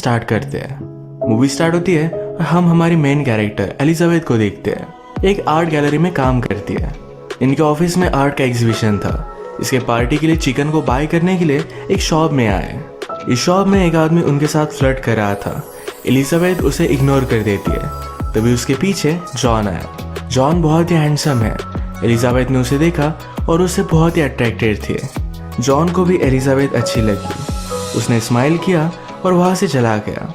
Start करते हैं। Movie start होती है और हम हमारी मेन कैरेक्टर एलिजाबेथ को देखते हैं। एक आर्ट गैलरी में काम करती है। इनके ऑफिस में आर्ट का एग्जीबिशन था। इसके पार्टी के लिए चिकन को बाय करने के लिए एक शॉप में आए। इस शॉप में एक आदमी उनके साथ फ्लर्ट कर रहा था। एलिजाबेथ उसे इग्नोर कर देती है। तभी उसके पीछे जॉन आया। जॉन बहुत ही हैंडसम है। एलिजाबेथ ने उसे देखा और उससे बहुत ही अट्रैक्टेड थी। जॉन को भी एलिजाबेथ अच्छी लगी। उसने स्माइल किया और वहाँ से चला गया।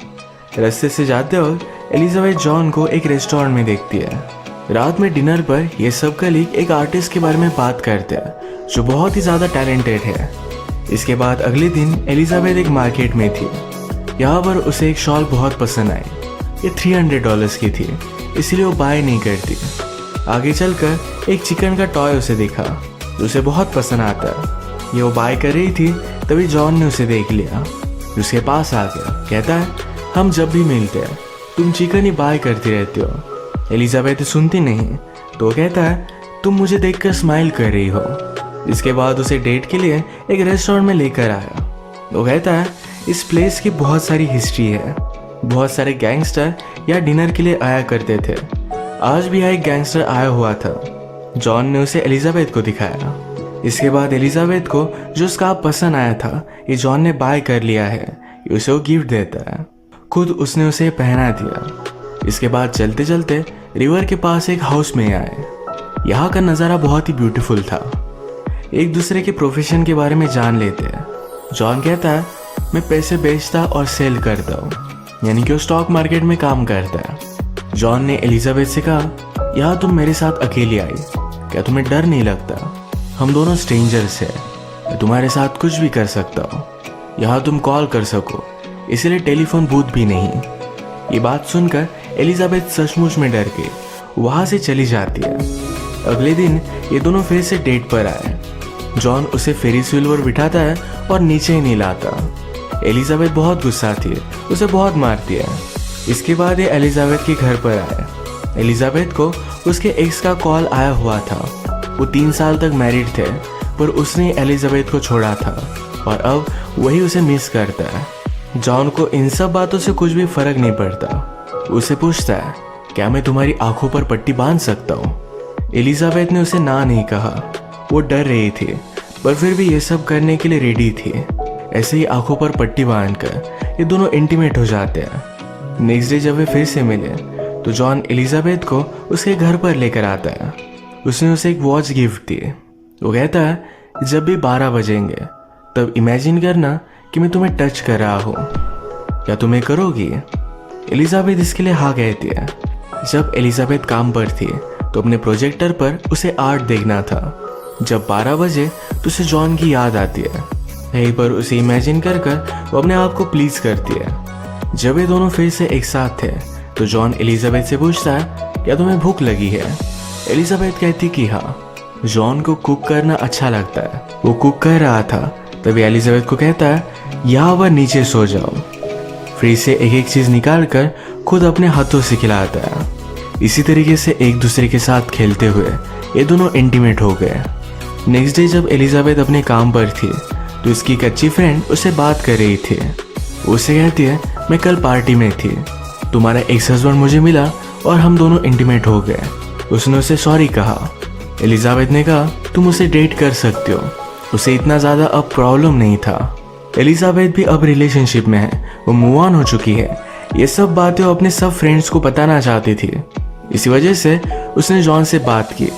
रास्ते से जाते वक्त एलिजाबेथ जॉन को एक रेस्टोरेंट में देखती है। रात में डिनर पर ये सब कलीग एक आर्टिस्ट के बारे में बात करते हैं जो बहुत ही ज़्यादा टैलेंटेड है। इसके बाद अगले दिन एलिजाबेथ एक मार्केट में थी। यहाँ पर उसे एक शॉल बहुत पसंद आई। ये $300 की थी, इसलिए वो बाय नहीं करती। आगे चलकर एक चिकन का टॉय उसे दिखा जो उसे बहुत पसंद आता है। ये वो बाय कर रही थी, तभी जॉन ने उसे देख लिया। उसके पास आ गया। कहता है, हम जब भी मिलते हैं तुम चिकन ही बाय करती रहती हो। एलिजाबेथ सुनती नहीं तो कहता है, तुम मुझे देखकर स्माइल कर रही हो। इसके बाद उसे डेट के लिए एक रेस्टोरेंट में लेकर आया। वो कहता है, इस प्लेस की बहुत सारी हिस्ट्री है। बहुत सारे गैंगस्टर यहाँ डिनर के लिए आया करते थे। आज भी यहाँ एक गैंगस्टर आया हुआ था। जॉन ने उसे एलिजाबेथ को दिखाया। इसके बाद एलिजाबेथ को जो स्कार्फ पसंद आया था ये जॉन ने बाय कर लिया है। ये उसे वो गिफ्ट देता है। खुद उसने उसे पहना दिया। इसके बाद चलते चलते रिवर के पास एक हाउस में आए। यहाँ का नज़ारा बहुत ही ब्यूटीफुल था। एक दूसरे के प्रोफेशन के बारे में जान लेते हैं। जॉन कहता है, मैं पैसे बेचता और सेल करता हूँ, यानी कि वो स्टॉक मार्केट में काम करता है। जॉन ने एलिजाबेथ से कहा, यहाँ तुम मेरे साथ अकेली आई, क्या तुम्हें डर नहीं लगता? हम दोनों स्ट्रेंजर्स हैं। मैं तुम्हारे साथ कुछ भी कर सकता हूँ। यहाँ तुम कॉल कर सको, इसलिए टेलीफोन बूथ भी नहीं। ये बात सुनकर एलिजाबेथ सचमुच में डर के वहाँ से चली जाती है। अगले दिन ये दोनों फिर से डेट पर आए। जॉन उसे फेरिस व्हील पर बिठाता है और नीचे ही नहीं लाता। एलिजाबेथ बहुत गुस्सा थी, उसे बहुत मारती है। इसके बाद ये एलिजाबेथ के घर पर आए। एलिजाबेथ को उसके एक्स का कॉल आया हुआ था। वो 3 साल तक मैरिड थे, पर उसने एलिजाबेथ को छोड़ा था और अब वही उसे मिस करता है। जॉन को इन सब बातों से कुछ भी फर्क नहीं पड़ता। उसे पूछता है, क्या मैं तुम्हारी आंखों पर पट्टी बांध सकता हूँ? एलिजाबेथ ने उसे ना नहीं कहा। वो डर रही थी, पर फिर भी ये सब करने के लिए रेडी थी। ऐसे ही आंखों पर पट्टी बांधकर ये दोनों इंटीमेट हो जाते हैं। नेक्स्ट डे जब वे फिर से मिले तो जॉन एलिजाबेथ को उसके घर पर लेकर आता है। उसने उसे एक वॉच गिफ्ट दी। वो कहता है, जब भी 12 बजेंगे तब इमेजिन करना कि मैं तुम्हें टच कर रहा हूँ। क्या तुम्हें करोगी? एलिजाबेथ इसके लिए हाँ कहती है। जब एलिजाबेथ काम पर थी तो अपने प्रोजेक्टर पर उसे आर्ट देखना था। जब 12 बजे तो उसे जॉन की याद आती है। यहीं पर उसे इमेजिन कर वो अपने आप को प्लीज करती है। जब ये दोनों फिर से एक साथ थे तो जॉन एलिजाबेथ से पूछता है, क्या तुम्हें भूख लगी है? एलिजाबेथ कहती कि हाँ। जॉन को कुक करना अच्छा लगता है। वो कुक कर रहा था, तभी एलिजाबेथ को कहता है, यहाँ पर नीचे सो जाओ। फ्रिज से एक एक चीज निकाल कर खुद अपने हाथों से खिलाता है। इसी तरीके से एक दूसरे के साथ खेलते हुए ये दोनों इंटीमेट हो गए। नेक्स्ट डे जब एलिजाबेथ अपने काम पर थी तो उसकी एक अच्छी फ्रेंड उससे बात कर रही थी। उसे कहती है, मैं कल पार्टी में थी, तुम्हारा एक्स हस्बैंड मुझे मिला और हम दोनों इंटीमेट हो गए। उसने उसे सॉरी कहा। एलिजाबेथ ने कहा, तुम उसे डेट कर सकते हो, उसे इतना ज़्यादा अब प्रॉब्लम नहीं था। एलिजाबेथ भी अब रिलेशनशिप में है, वो मूव ऑन हो चुकी है। ये सब बातें वो अपने सब फ्रेंड्स को बताना चाहती थी। इसी वजह से उसने जॉन से बात की।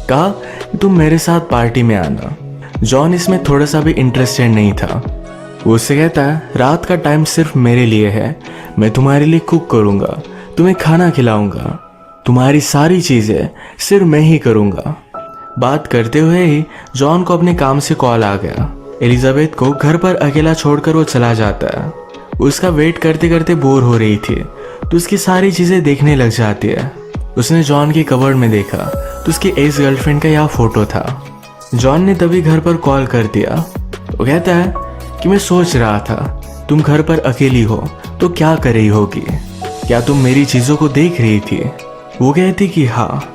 कहा, तुम मेरे साथ पार्टी में आना। जॉन इसमें थोड़ा सा भी इंटरेस्टेड नहीं था। वो उससे कहता है, रात का टाइम सिर्फ मेरे लिए है, मैं तुम्हारे लिए कुक करूँगा, तुम्हें खाना खिलाऊंगा, तुम्हारी सारी चीज़ें सिर्फ मैं ही करूँगा। बात करते हुए ही जॉन को अपने काम से कॉल आ गया। एलिजाबेथ को घर पर अकेला छोड़कर वो चला जाता है। उसका वेट करते करते बोर हो रही थी तो उसकी सारी चीज़ें देखने लग जाती है। उसने जॉन की कबर्ड में देखा तो उसकी एक्स गर्लफ्रेंड का यहाँ फोटो था। जॉन ने तभी घर पर कॉल कर दिया। वो कहता है कि मैं सोच रहा था, तुम घर पर अकेली हो तो क्या कर रही होगी? क्या तुम मेरी चीज़ों को देख रही थी? वो कहती कि हाँ।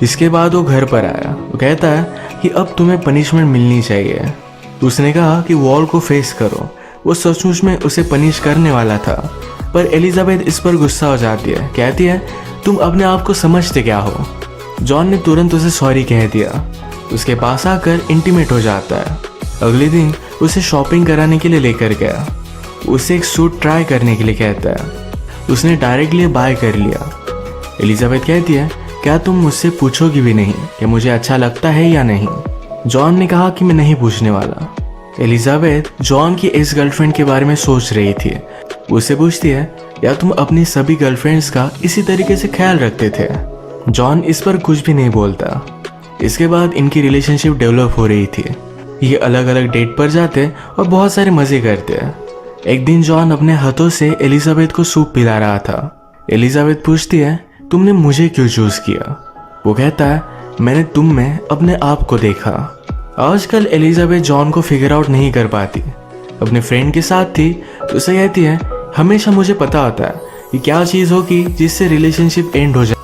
इसके बाद वो घर पर आया। वो कहता है कि अब तुम्हें पनिशमेंट मिलनी चाहिए। उसने कहा कि वॉल को फेस करो। वो सचमुच में उसे पनिश करने वाला था, पर एलिजाबेथ इस पर गुस्सा हो जाती है। कहती है तुम अपने आप को समझते क्या हो। जॉन ने तुरंत उसे सॉरी कह दिया। उसके पास आकर इंटीमेट हो जाता है। अगले दिन उसे शॉपिंग कराने के लिए लेकर गया। उसे एक सूट ट्राई करने के लिए कहता है। उसने डायरेक्टली बाय कर लिया। एलिजाबेथ कहती है क्या तुम मुझसे पूछोगी भी नहीं कि मुझे अच्छा लगता है या नहीं। जॉन ने कहा कि मैं नहीं पूछने वाला। एलिजाबेथ जॉन की इस गर्लफ्रेंड के बारे में सोच रही थी। उससे पूछती है या तुम अपनी सभी गर्लफ्रेंड्स का इसी तरीके से ख्याल रखते थे। जॉन इस पर कुछ भी नहीं बोलता। इसके बाद इनकी रिलेशनशिप डेवलप हो रही थी। ये अलग अलग डेट पर जाते और बहुत सारे मजे करते। एक दिन जॉन अपने हाथों से एलिजाबेथ को सूप पिला रहा था। एलिजाबेथ पूछती है तुमने मुझे क्यों चूज किया। वो कहता है मैंने तुम में अपने आप को देखा। आजकल एलिजाबेथ जॉन को फिगर आउट नहीं कर पाती। अपने फ्रेंड के साथ थी तो उसे कहती है हमेशा मुझे पता होता है कि क्या चीज़ होगी जिससे रिलेशनशिप एंड हो जाए।